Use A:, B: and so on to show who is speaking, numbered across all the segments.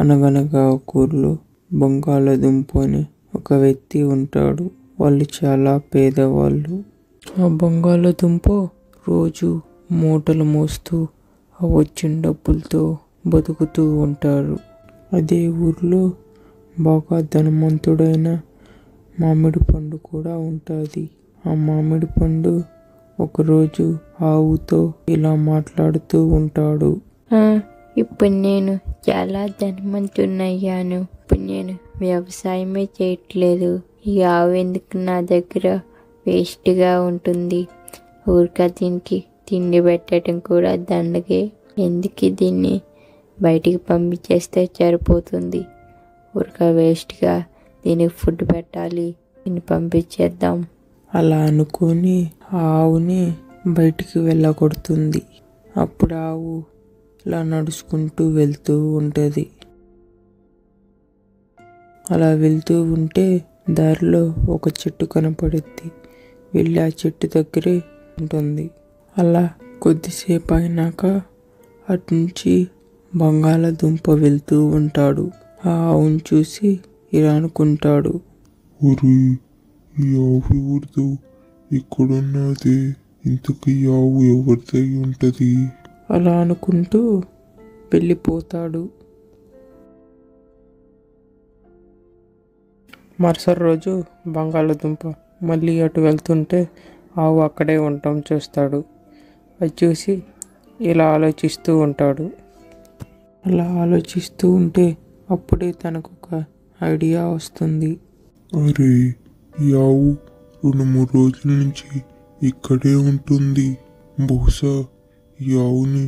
A: అనగనగా ఒక ఊర్లో బంగాళదుంప అని ఒక వ్యక్తి ఉంటాడు. వాళ్ళు చాలా పేదవాళ్ళు. ఆ బంగాళదుంప రోజు మూటలు మోస్తూ ఆ వచ్చిన డబ్బులతో బతుకుతూ ఉంటారు. అదే ఊర్లో బాగా ధనవంతుడైన మామిడి పండు కూడా ఉంటుంది. ఆ మామిడి పండు ఒకరోజు ఆవుతో ఇలా మాట్లాడుతూ ఉంటాడు.
B: ఇప్పుడు నేను చాలా ధనవంతున్నయ్యాను. ఇప్పుడు నేను వ్యవసాయమే చేయట్లేదు. ఈ ఆవు ఎందుకు నా దగ్గర వేస్ట్గా ఉంటుంది. ఊరిక దీనికి తిండి పెట్టడం కూడా దండగే. ఎందుకు దీన్ని బయటికి పంపించేస్తే సరిపోతుంది. ఊరిక వేస్ట్గా దీనికి ఫుడ్ పెట్టాలి, దీన్ని పంపించేద్దాం.
A: అలా అనుకొని ఆ ఆవుని బయటికి వెళ్ళగొడుతుంది. అప్పుడు ఆవు ఇలా నడుచుకుంటూ వెళ్తూ ఉంటుంది. అలా వెళ్తూ ఉంటే దారిలో ఒక చెట్టు కనపడుద్ది. వెళ్ళి ఆ చెట్టు దగ్గరే ఉంటుంది. అలా కొద్దిసేపు అయినాక అటు నుంచి బంగాళదుంప వెళ్తూ ఉంటాడు. ఆ ఆవును చూసి ఇలా అనుకుంటాడు,
C: ఈ ఆవు ఎవరిదో ఇక్కడున్నది, ఇంతకీ ఈ ఆవు ఎవరిదై ఉంటది?
A: అలా అనుకుంటూ వెళ్ళిపోతాడు. మరుసటి రోజు బంగాళదుంప మళ్ళీ అటు వెళ్తుంటే ఆవు అక్కడే ఉండటం చూస్తాడు. అది చూసి ఇలా ఆలోచిస్తూ ఉంటాడు. అలా ఆలోచిస్తూ ఉంటే అప్పుడే తనకు ఒక ఐడియా వస్తుంది.
C: అరే, ఈ ఆవు 2-3 రోజుల నుంచి ఇక్కడే ఉంటుంది. బహుశా ఈ ఆవుని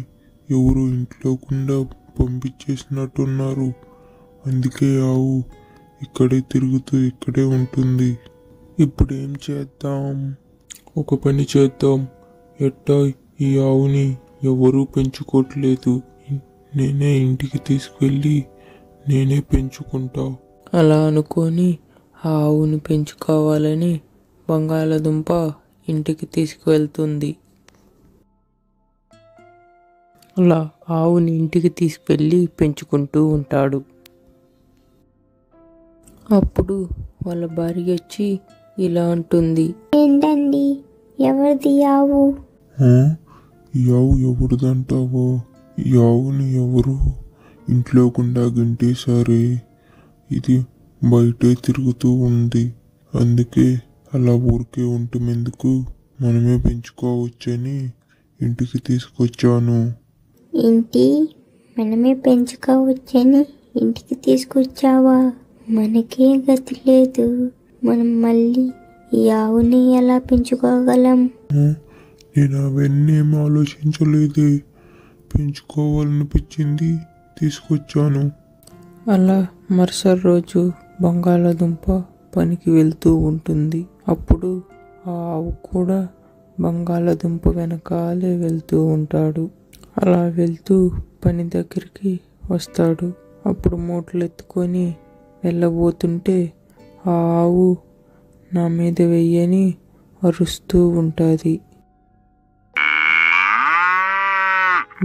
C: ఎవరు ఇంట్లో గుండా పంపించేసినట్టున్నారు. అందుకే ఆవు ఇక్కడే తిరుగుతూ ఇక్కడే ఉంటుంది. ఇప్పుడు ఏం చేద్దాం? ఒక పని చేద్దాం. ఎట్టా ఈ ఆవుని ఎవరూ పెంచుకోవట్లేదు. నేనే ఇంటికి తీసుకెళ్ళి నేనే పెంచుకుంటా.
A: అలా అనుకొని ఆ ఆవుని పెంచుకోవాలని బంగాళదుంప ఇంటికి తీసుకువెళ్తుంది. అలా ఆవుని ఇంటికి తీసుకెళ్ళి పెంచుకుంటూ ఉంటాడు. అప్పుడు వాళ్ళ భార్య వచ్చి ఇలా అంటుంది,
B: ఏంటండి, ఎవరిది ఆవు?
C: ఈ ఆవు ఎవరిదంటావా? ఈ ఆవుని ఎవరు ఇంట్లో గుండా గంటేశారే. ఇది బయటే తిరుగుతూ ఉంది. అందుకే అలా ఊరికే ఉండటమెందుకు, మనమే పెంచుకోవచ్చని ఇంటికి తీసుకొచ్చాను.
B: ఏంటి, మనమే పెంచుకోవచ్చని ఇంటికి తీసుకొచ్చావా? మనకే గతి లేదు. మనం మళ్ళీ ఈ ఆవుని ఎలా పెంచుకోగలం?
C: నేను అవన్నీ ఏం ఆలోచించలేదే. పెంచుకోవాలనిపించింది, తీసుకొచ్చాను.
A: అలా మరుసటి రోజు బంగాళదుంప పనికి వెళ్తూ ఉంటుంది. అప్పుడు ఆ ఆవు కూడా బంగాళదుంప వెనకాలే వెళ్తూ ఉంటాడు. అలా వెళ్తూ పని దగ్గరికి వస్తాడు. అప్పుడు మూటలు ఎత్తుకొని వెళ్ళబోతుంటే ఆ ఆవు నా మీద వెయ్యని అరుస్తూ ఉంటుంది.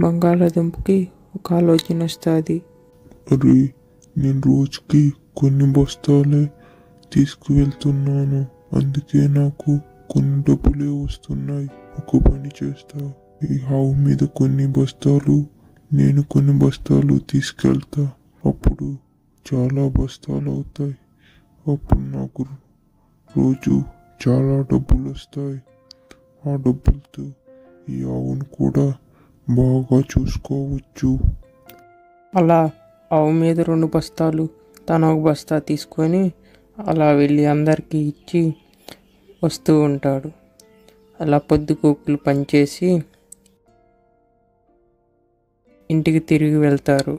A: బంగాళదుంపకి ఒక ఆలోచన వస్తుంది.
C: అరే, నేను రోజుకి కొన్ని బస్తాలే తీసుకువెళ్తున్నాను. అందుకే నాకు కొన్ని డబ్బులే వస్తున్నాయి. ఒక పని చేస్తా, ఈ ఆవు మీద కొన్ని బస్తాలు, నేను కొన్ని బస్తాలు తీసుకెళ్తా. అప్పుడు చాలా బస్తాలు అవుతాయి. అప్పుడు నాకు రోజు చాలా డబ్బులు వస్తాయి. ఆ డబ్బులతో ఈ ఆవును కూడా బాగా చూసుకోవచ్చు.
A: అలా ఆవు మీద 2 బస్తాలు, తను ఒక బస్తా తీసుకొని అలా వెళ్ళి అందరికీ ఇచ్చి వస్తూ ఉంటాడు. అలా పొద్దుగూకులు పనిచేసి ఇంటికి తిరిగి వెళ్తారు.